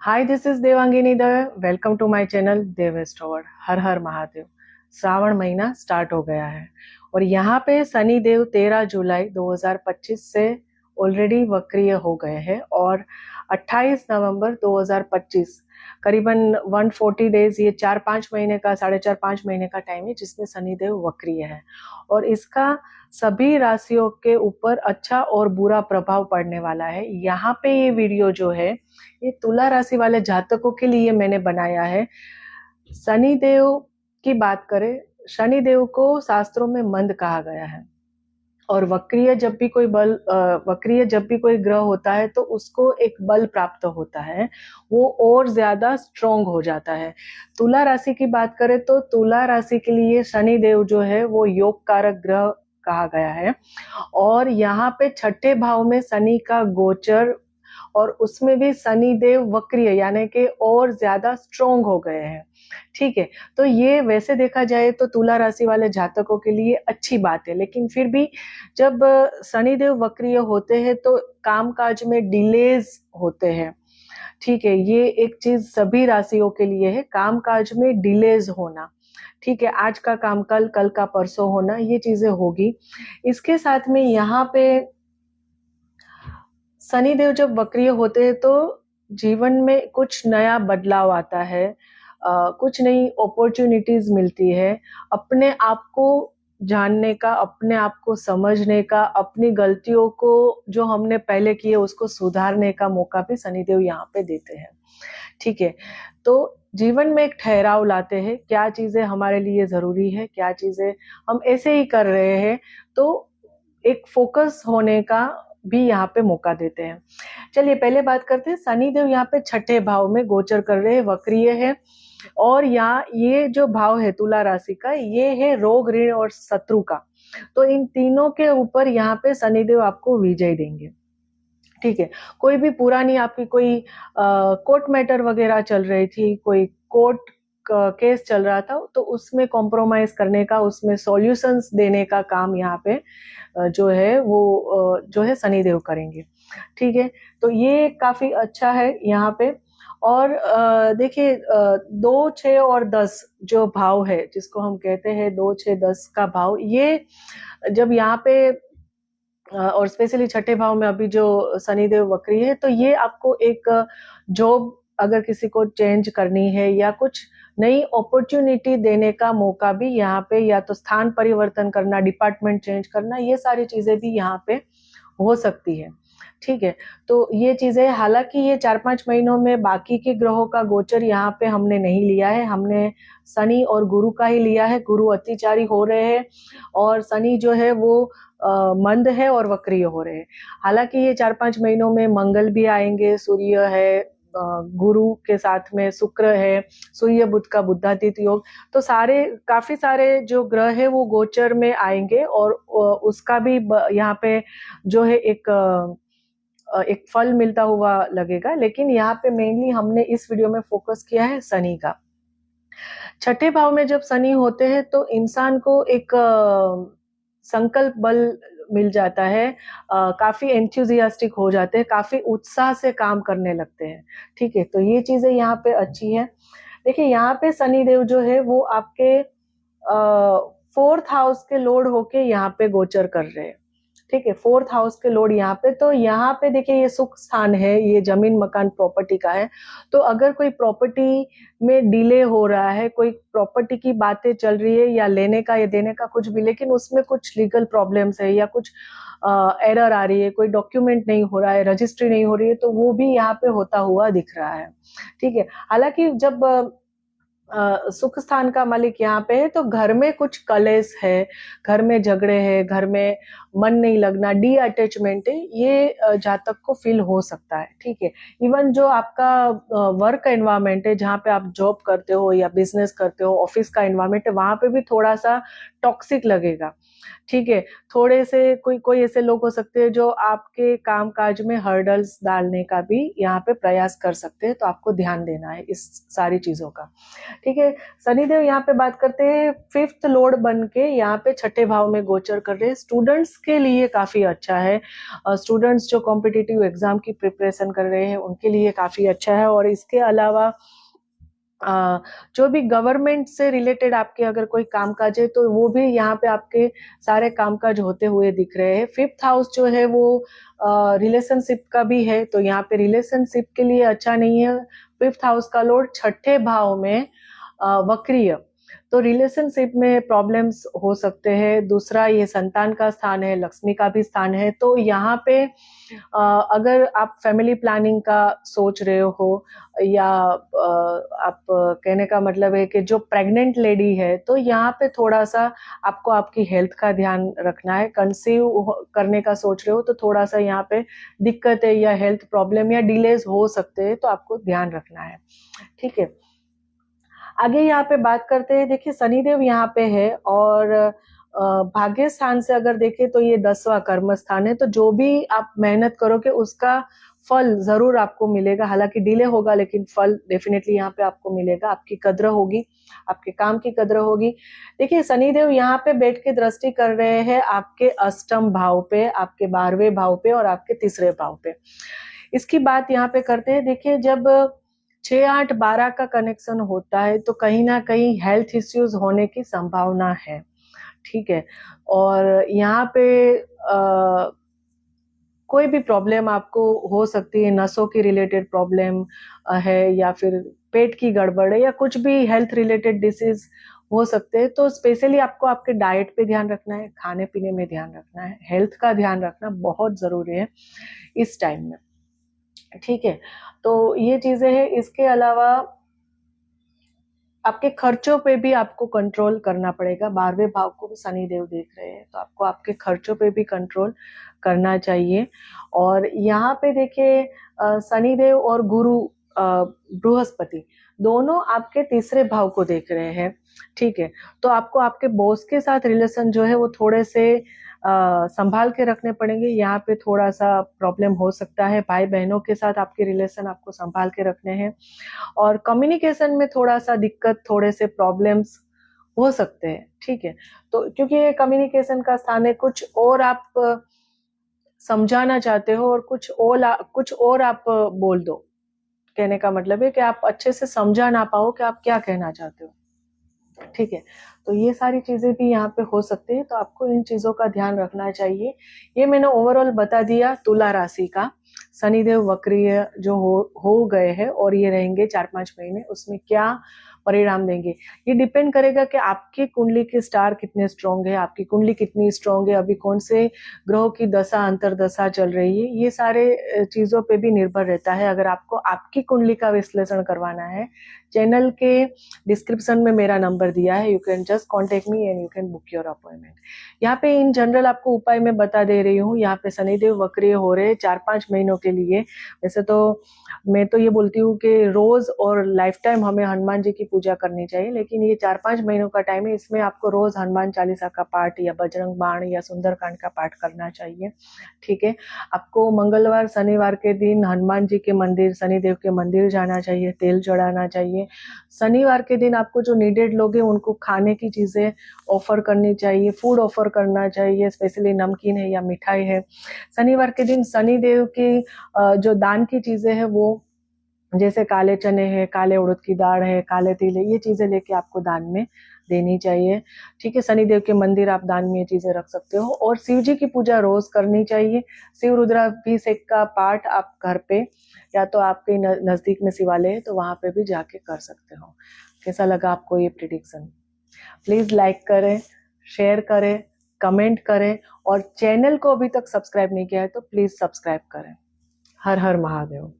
Hi, this is Devangini Dave. Welcome to my channel Dev Astroworld. हर हर महादेव। श्रावण महीना स्टार्ट हो गया है और यहाँ पे शनि देव 13 जुलाई 2025 से ऑलरेडी वक्रीय हो गए हैं और 28 नवंबर 2025 करीबन 140 डेज, ये 4-5 महीने का, 4.5 महीने का टाइम है जिसमें शनिदेव वक्रीय है और इसका सभी राशियों के ऊपर अच्छा और बुरा प्रभाव पड़ने वाला है। यहाँ पे ये वीडियो जो है ये तुला राशि वाले जातकों के लिए मैंने बनाया है। शनिदेव की बात करें, शनिदेव को शास्त्रों में मंद कहा गया है और वक्रीय जब भी कोई ग्रह होता है तो उसको एक बल प्राप्त होता है, वो और ज्यादा स्ट्रोंग हो जाता है। तुला राशि की बात करें तो तुला राशि के लिए शनिदेव जो है वो योग कारक ग्रह कहा गया है और यहाँ पे छठे भाव में शनि का गोचर और उसमें भी शनि देव वक्रीय यानी कि और ज्यादा स्ट्रोंग हो गए हैं। ठीक है, तो ये वैसे देखा जाए तो तुला राशि वाले जातकों के लिए अच्छी बात है, लेकिन फिर भी जब शनि देव वक्रीय होते हैं तो कामकाज में डिलेज होते हैं। ठीक है, ये एक चीज सभी राशियों के लिए है, कामकाज में डिलेज होना। ठीक है, आज का काम कल, कल का परसों होना, ये चीजें होगी। इसके साथ में यहाँ पे शनिदेव जब वक्रीय होते हैं तो जीवन में कुछ नया बदलाव आता है, कुछ नई अपॉर्चुनिटीज मिलती है, अपने आप को जानने का, अपने आप को समझने का, अपनी गलतियों को जो हमने पहले किए उसको सुधारने का मौका भी शनिदेव यहाँ पे देते हैं। ठीक है, तो जीवन में एक ठहराव लाते हैं, क्या चीजें हमारे लिए जरूरी है, क्या चीजें हम ऐसे ही कर रहे हैं, तो एक फोकस होने का भी यहाँ पे मौका देते हैं। चलिए पहले बात करते हैं, शनिदेव यहाँ पे छठे भाव में गोचर कर रहे हैं, वक्रीय है और यहाँ ये जो भाव है तुला राशि का, ये है रोग, ऋण और शत्रु का। तो इन तीनों के ऊपर यहाँ पे शनिदेव आपको विजय देंगे। ठीक है, कोई भी पुरानी आपकी कोई कोर्ट मैटर वगैरह चल रही थी, कोई कोर्ट केस चल रहा था, तो उसमें कॉम्प्रोमाइज करने का, उसमें सॉल्यूशंस देने का काम यहाँ पे जो है वो जो है शनिदेव करेंगे। ठीक है, तो ये काफी अच्छा है यहाँ पे। और देखिए 2, 6 और 10 जो भाव है, जिसको हम कहते हैं 2, 6, 10 का भाव, ये जब यहाँ पे और स्पेशली छठे भाव में अभी जो शनिदेव वक्री है, तो ये आपको एक जॉब अगर किसी को चेंज करनी है या कुछ नई अपॉर्चुनिटी देने का मौका भी यहाँ पे, या तो स्थान परिवर्तन करना, डिपार्टमेंट चेंज करना, ये सारी चीजें भी यहाँ पे हो सकती है। ठीक है, तो ये चीजें, हालांकि ये 4-5 महीनों में बाकी के ग्रहों का गोचर यहाँ पे हमने नहीं लिया है, हमने शनि और गुरु का ही लिया है। गुरु अतिचारी हो रहे हैं और शनि जो है वो मंद है और वक्रीय हो रहे हैं। हालांकि ये 4-5 महीनों में मंगल भी आएंगे, सूर्य है, गुरु के साथ में शुक्र है, सूर्य बुध का बुधादित्य योग, तो काफी सारे जो ग्रह है वो गोचर में आएंगे और उसका भी यहाँ पे जो है एक फल मिलता हुआ लगेगा। लेकिन यहाँ पे मेनली हमने इस वीडियो में फोकस किया है शनि का। छठे भाव में जब शनि होते हैं तो इंसान को एक संकल्प बल मिल जाता है, काफी एंथुजियास्टिक हो जाते हैं, काफी उत्साह से काम करने लगते हैं। ठीक है, तो ये चीजें यहाँ पे अच्छी है। देखिए यहाँ पे शनिदेव जो है वो आपके 4th हाउस के लॉर्ड होके यहाँ पे गोचर कर रहे हैं। ठीक है, 4th हाउस के लॉर्ड यहाँ पे, तो यहाँ पे देखिए ये सुख स्थान है, ये जमीन मकान प्रॉपर्टी का है। तो अगर कोई प्रॉपर्टी में डिले हो रहा है, कोई प्रॉपर्टी की बातें चल रही है या लेने का या देने का कुछ भी, लेकिन उसमें कुछ लीगल प्रॉब्लम्स है या कुछ एरर आ रही है, कोई डॉक्यूमेंट नहीं हो रहा है, रजिस्ट्री नहीं हो रही है, तो वो भी यहाँ पे होता हुआ दिख रहा है। ठीक है, हालांकि जब सुख स्थान का मालिक यहाँ पे है तो घर में कुछ कलेश है, घर में झगड़े हैं, घर में मन नहीं लगना, डी अटैचमेंट है, ये जातक को फील हो सकता है। ठीक है, इवन जो आपका वर्क एनवायरमेंट है, जहाँ पे आप जॉब करते हो या बिजनेस करते हो, ऑफिस का एनवायरमेंट है, वहां पे भी थोड़ा सा टॉक्सिक लगेगा। ठीक है, थोड़े से कोई ऐसे लोग हो सकते हैं जो आपके काम काज में हर्डल्स डालने का भी यहाँ पे प्रयास कर सकते हैं, तो आपको ध्यान देना है इस सारी चीजों का। ठीक है, शनिदेव यहाँ पे बात करते हैं 5th लॉर्ड बन के यहाँ पे 6ठे भाव में गोचर कर रहे हैं। स्टूडेंट्स के लिए काफी अच्छा है, स्टूडेंट्स जो कॉम्पिटिटिव एग्जाम की प्रिपरेशन कर रहे हैं उनके लिए काफी अच्छा है। और इसके अलावा जो भी गवर्नमेंट से रिलेटेड आपके अगर कोई कामकाज है तो वो भी यहाँ पे आपके सारे कामकाज होते हुए दिख रहे हैं। 5th हाउस जो है वो रिलेशनशिप का भी है, तो यहाँ पे रिलेशनशिप के लिए अच्छा नहीं है। 5th हाउस का लॉर्ड 6ठे भाव में वक्रीय, तो रिलेशनशिप में प्रॉब्लम्स हो सकते हैं। दूसरा, ये संतान का स्थान है, लक्ष्मी का भी स्थान है, तो यहाँ पे अगर आप फैमिली प्लानिंग का सोच रहे हो या आप कहने का मतलब है कि जो प्रेग्नेंट लेडी है, तो यहाँ पे थोड़ा सा आपको आपकी हेल्थ का ध्यान रखना है। कंसीव करने का सोच रहे हो तो थोड़ा सा यहाँ पे दिक्कतें या हेल्थ प्रॉब्लम या डिलेज हो सकते हैं, तो आपको ध्यान रखना है। ठीक है, आगे यहाँ पे बात करते हैं। देखिए शनिदेव यहाँ पे है और भाग्य स्थान से अगर देखें तो ये 10वां कर्म स्थान है, तो जो भी आप मेहनत करोगे उसका फल जरूर आपको मिलेगा। हालांकि डिले होगा लेकिन फल डेफिनेटली यहाँ पे आपको मिलेगा। आपकी कद्र होगी, आपके काम की कद्र होगी। देखिए शनिदेव यहाँ पे बैठ के दृष्टि कर रहे हैं आपके 8म भाव पे, आपके 12वें भाव पे और आपके 3रे भाव पे। इसकी बात यहाँ पे करते हैं। देखिए जब 6, 8, 12 का कनेक्शन होता है तो कहीं ना कहीं हेल्थ इश्यूज होने की संभावना है। ठीक है, और यहाँ पे कोई भी प्रॉब्लम आपको हो सकती है, नसों की रिलेटेड प्रॉब्लम है या फिर पेट की गड़बड़ है या कुछ भी हेल्थ रिलेटेड डिसीज हो सकते हैं। तो स्पेशली आपको आपके डाइट पे ध्यान रखना है, खाने पीने में ध्यान रखना है, हेल्थ का ध्यान रखना बहुत जरूरी है इस टाइम में। ठीक है, तो ये चीजें हैं। इसके अलावा आपके खर्चों पे भी आपको कंट्रोल करना पड़ेगा। 12वें भाव को भी शनिदेव देख रहे हैं, तो आपको आपके खर्चों पे भी कंट्रोल करना चाहिए। और यहाँ पे देखिए शनिदेव और गुरु बृहस्पति दोनों आपके 3रे भाव को देख रहे हैं। ठीक है, तो आपको आपके बॉस के साथ रिलेशन जो है वो थोड़े से संभाल के रखने पड़ेंगे। यहाँ पे थोड़ा सा प्रॉब्लम हो सकता है। भाई बहनों के साथ आपके रिलेशन आपको संभाल के रखने हैं और कम्युनिकेशन में थोड़ा सा दिक्कत, थोड़े से प्रॉब्लम्स हो सकते हैं। ठीक है, तो क्योंकि ये कम्युनिकेशन का स्थान है, कुछ और आप समझाना चाहते हो और कुछ और आप बोल दो। कहने का मतलब है कि आप अच्छे से समझा ना पाओ कि आप क्या कहना चाहते हो। ठीक है, तो ये सारी चीजें भी यहाँ पे हो सकती है, तो आपको इन चीजों का ध्यान रखना चाहिए। ये मैंने ओवरऑल बता दिया तुला राशि का। शनिदेव वक्रीय जो हो गए हैं और ये रहेंगे 4-5 महीने, उसमें क्या परिणाम देंगे ये डिपेंड करेगा कि आपकी कुंडली के स्टार कितने स्ट्रॉन्ग है, आपकी कुंडली कितनी स्ट्रॉन्ग है, अभी कौन से ग्रहों की दशा अंतरदशा चल रही है, ये सारे चीजों पे भी निर्भर रहता है। अगर आपको आपकी कुंडली का विश्लेषण करवाना है, चैनल के डिस्क्रिप्शन में मेरा नंबर दिया है, you can just contact me and you can book your appointment. यहाँ पे इन जनरल आपको उपाय मैं बता दे रही हूँ। यहाँ पे शनिदेव वक्रीय हो रहे 4-5 महीनों के लिए। वैसे तो मैं तो ये बोलती हूँ कि रोज और लाइफ टाइम हमें हनुमान जी की पूजा करनी चाहिए, लेकिन ये 4-5 महीनों का टाइम है, इसमें आपको रोज हनुमान चालीसा का पाठ या बजरंग बाण या सुंदरकांड का पाठ करना चाहिए। ठीक है, आपको मंगलवार शनिवार के दिन हनुमान जी के मंदिर, शनिदेव के मंदिर जाना चाहिए, तेल चढ़ाना चाहिए। शनिवार के दिन आपको जो नीडेड लोग हैं उनको खाने की चीजें ऑफर करनी चाहिए, फूड ऑफर करना चाहिए, स्पेशली नमकीन है या मिठाई है। शनिवार के दिन शनिदेव की जो दान की चीजें हैं वो जैसे काले चने हैं, काले उड़द की दाल है, काले तिल है, ये चीजें लेके आपको दान में देनी चाहिए। ठीक है, शनिदेव के मंदिर आप दान में ये चीजें रख सकते हो। और शिव जी की पूजा रोज करनी चाहिए। शिव रुद्राभिषेक का पाठ आप घर पे या तो आपके नजदीक में शिवालय है तो वहां पे भी जाके कर सकते हो। कैसा लगा आपको ये प्रिडिक्शन? प्लीज लाइक करें, शेयर करें, कमेंट करें और चैनल को अभी तक सब्सक्राइब नहीं किया है तो प्लीज सब्सक्राइब करें। हर हर महादेव।